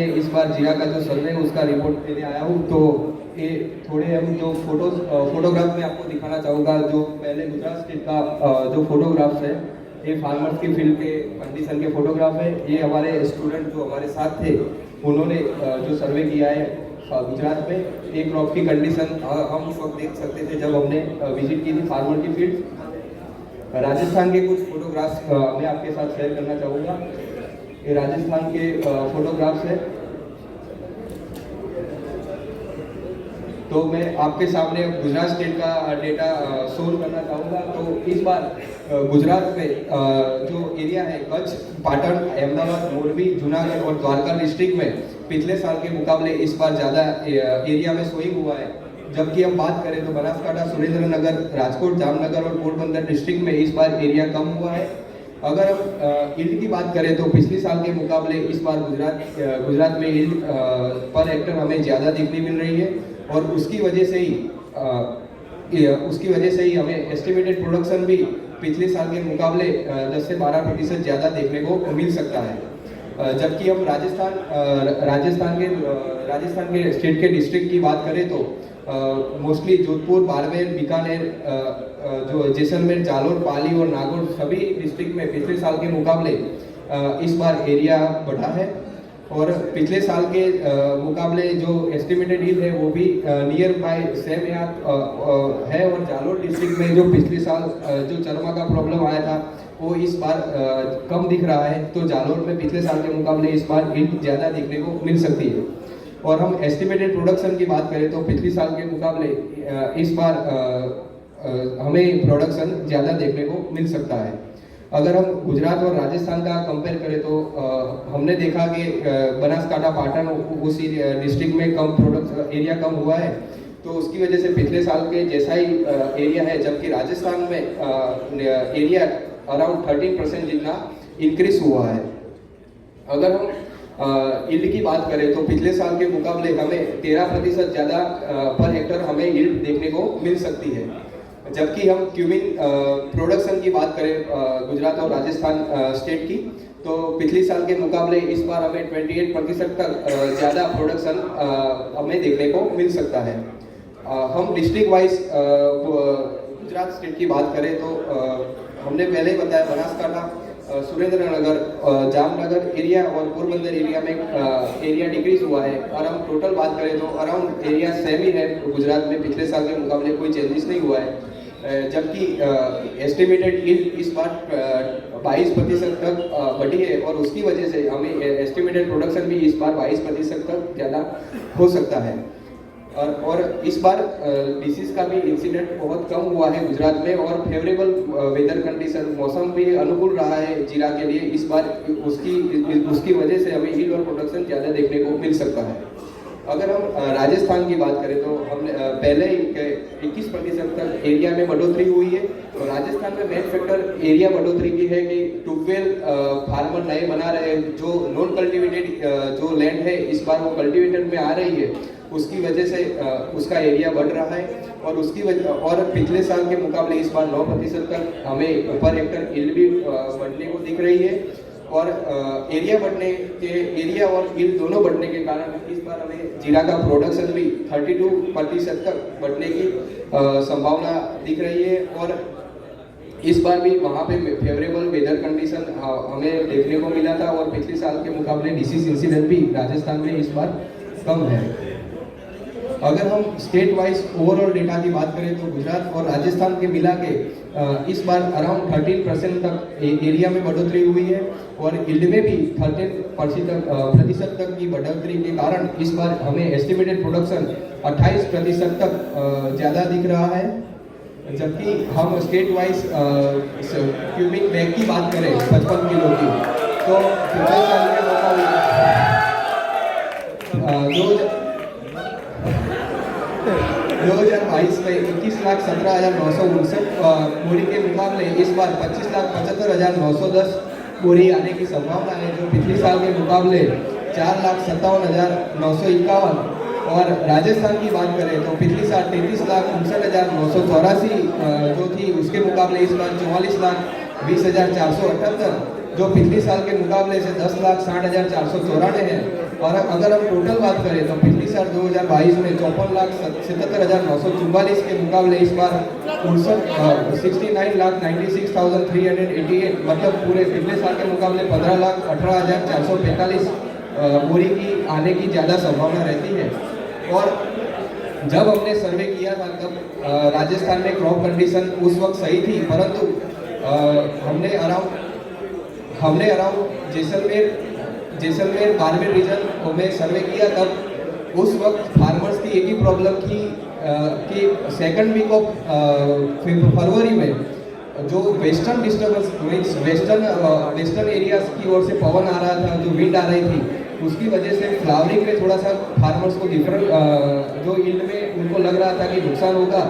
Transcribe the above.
लिए इस बार जिला का जो सर्वे है उसका रिपोर्ट लेने आया हूँ। तो ये थोड़े हम जो फोटोग्राफ में आपको दिखाना चाहूँगा। जो पहले गुजरात स्टेट का जो फोटोग्राफ्स है, ये फार्मर्स की फील्ड के कंडीशन के फोटोग्राफ है। ये हमारे स्टूडेंट जो हमारे साथ थे उन्होंने जो सर्वे किया है गुजरात में, एक क्रॉप की कंडीशन हम उस वक्त देख सकते थे जब हमने विजिट की थी फार्मर की फील्ड। राजस्थान के कुछ फोटोग्राफ्स मैं आपके साथ शेयर करना चाहूँगा। ये राजस्थान के फोटोग्राफ्स है। तो मैं आपके सामने गुजरात स्टेट का डेटा शो करना चाहूँगा। तो इस बार गुजरात में जो एरिया है कच्छ, पाटन, अहमदाबाद, मोरबी, जूनागढ़ और द्वारका डिस्ट्रिक्ट में पिछले साल के मुकाबले इस बार ज़्यादा एरिया में सोइंग हुआ है। जबकि हम बात करें तो बनासकांठा, सुरेंद्रनगर, राजकोट, जामनगर और पोरबंदर डिस्ट्रिक्ट में इस बार एरिया कम हुआ है। अगर हम यील्ड की बात करें तो पिछले साल के मुकाबले इस बार गुजरात में यील्ड पर हेक्टर हमें ज़्यादा देखने मिल रही है और उसकी वजह से ही हमें एस्टिमेटेड प्रोडक्शन भी पिछले साल के मुकाबले 10 से 12% ज़्यादा देखने को मिल सकता है। जबकि हम राजस्थान के स्टेट के डिस्ट्रिक्ट की बात करें तो मोस्टली जोधपुर, बाड़मेर, बीकानेर, जो जैसलमेर, जालोर, पाली और नागौर सभी डिस्ट्रिक्ट में पिछले साल के मुकाबले इस बार एरिया बढ़ा है। और पिछले साल के मुकाबले जो एस्टिमेटेड यील्ड है वो भी नियर बाय सेम है। और जालोर डिस्ट्रिक्ट में जो पिछले साल जो चरमा का प्रॉब्लम आया था वो इस बार कम दिख रहा है। तो जालोर में पिछले साल के मुकाबले इस बार यील्ड ज़्यादा देखने को मिल सकती है। और हम एस्टिमेटेड प्रोडक्शन की बात करें तो पिछले साल के मुकाबले इस बार हमें प्रोडक्शन ज़्यादा देखने को मिल सकता है। अगर हम गुजरात और राजस्थान का कंपेयर करें तो हमने देखा कि बनासकांठा, पाटन उस डिस्ट्रिक्ट में कम प्रोडक्ट एरिया कम हुआ है। तो उसकी वजह से पिछले साल के जैसा ही एरिया है। जबकि राजस्थान में एरिया अराउंड 13% जितना इंक्रीज हुआ है। अगर हम यील्ड की बात करें तो पिछले साल के मुकाबले हमें 13% ज़्यादा पर हेक्टर हमें यील्ड देखने को मिल सकती है। जबकि हम क्यूमिन प्रोडक्शन की बात करें गुजरात और राजस्थान स्टेट की, तो पिछले साल के मुकाबले इस बार हमें 28% तक ज़्यादा प्रोडक्शन हमें देखने को मिल सकता है। हम डिस्ट्रिक्ट वाइज गुजरात स्टेट की बात करें तो हमने पहले ही बताया बनासकांठा, सुरेंद्रनगर, जामनगर एरिया और पोरबंदर एरिया में एरिया डिक्रीज हुआ है। और हम टोटल बात करें तो अराउंड एरिया सेम ही है गुजरात में, पिछले साल के मुकाबले कोई चेंजेस नहीं हुआ है। जबकि एस्टिमेटेड यील्ड इस बार 22% तक बढ़ी है और उसकी वजह से हमें एस्टिमेटेड प्रोडक्शन भी इस बार 22% तक ज़्यादा हो सकता है। और इस बार डिसीज का भी इंसिडेंट बहुत कम हुआ है गुजरात में। और फेवरेबल वेदर कंडीशन, मौसम भी अनुकूल रहा है जीरा के लिए इस बार, उसकी वजह से हमें यील्ड और प्रोडक्शन ज़्यादा देखने को मिल सकता है। अगर हम राजस्थान की बात करें तो हमने पहले ही 21% तक एरिया में बढ़ोतरी हुई है। और राजस्थान में मेन फैक्टर एरिया बढ़ोतरी की है कि ट्यूबवेल फार्मर नए बना रहे हैं। जो नॉन कल्टिवेटेड जो लैंड है इस बार वो कल्टिवेटेड में आ रही है, उसकी वजह से उसका एरिया बढ़ रहा है। और उसकी वजह और पिछले साल के मुकाबले इस बार 9% तक हमें पर हेक्टर यील्ड भी बढ़ने को दिख रही है। और एरिया और यील्ड दोनों बढ़ने के कारण इस बार हमें जीरा का प्रोडक्शन भी 32% तक बढ़ने की संभावना दिख रही है। और इस बार भी वहाँ पे फेवरेबल वेदर कंडीशन हमें देखने को मिला था। और पिछले साल के मुकाबले डिसीज इंसिडेंट भी राजस्थान में इस बार कम है। अगर हम स्टेट वाइज ओवरऑल डेटा की बात करें तो गुजरात और राजस्थान के मिला के इस बार अराउंड 13% तक एरिया में बढ़ोतरी हुई है। और यील्ड में भी 13% तक की बढ़ोतरी के कारण इस बार हमें एस्टिमेटेड प्रोडक्शन 28% तक ज़्यादा दिख रहा है। जबकि हम स्टेट वाइज क्यूबिक बैग की बात करें 55 किलो की, तो पिछले साल के मुकाबले 2022 में 21,17,959 बोरी के मुकाबले इस बार 25,75,910 बोरी आने की संभावना है, जो पिछले साल के मुकाबले 4,57,951। और राजस्थान की बात करें तो पिछले साल 33,59,984 जो थी, उसके मुकाबले इस बार 44,20,478, जो पिछले साल के मुकाबले से 10,60,494 है। और अगर हम टोटल बात करें तो पिछली साल 2022 में 54,77,944 के मुकाबले इस बार 69,96,388, मतलब पूरे पिछले साल के मुकाबले 15,18,445 बोरी की आने की ज़्यादा संभावना रहती है। और जब हमने सर्वे किया था तब राजस्थान में क्रॉप कंडीशन उस वक्त सही थी, परंतु हमने अराउंड जैसलमेर बाड़मेर रीजन में सर्वे किया, तब उस वक्त फार्मर्स की एक ही प्रॉब्लम थी कि सेकंड वीक ऑफ फरवरी में जो western disturbance means western areas की ओर से पवन आ रहा था, जो विंड आ रही थी, उसकी वजह से फ्लावरिंग में थोड़ा सा फार्मर्स को डिफरेंट जो यील्ड में उनको लग रहा था कि नुकसान होगा,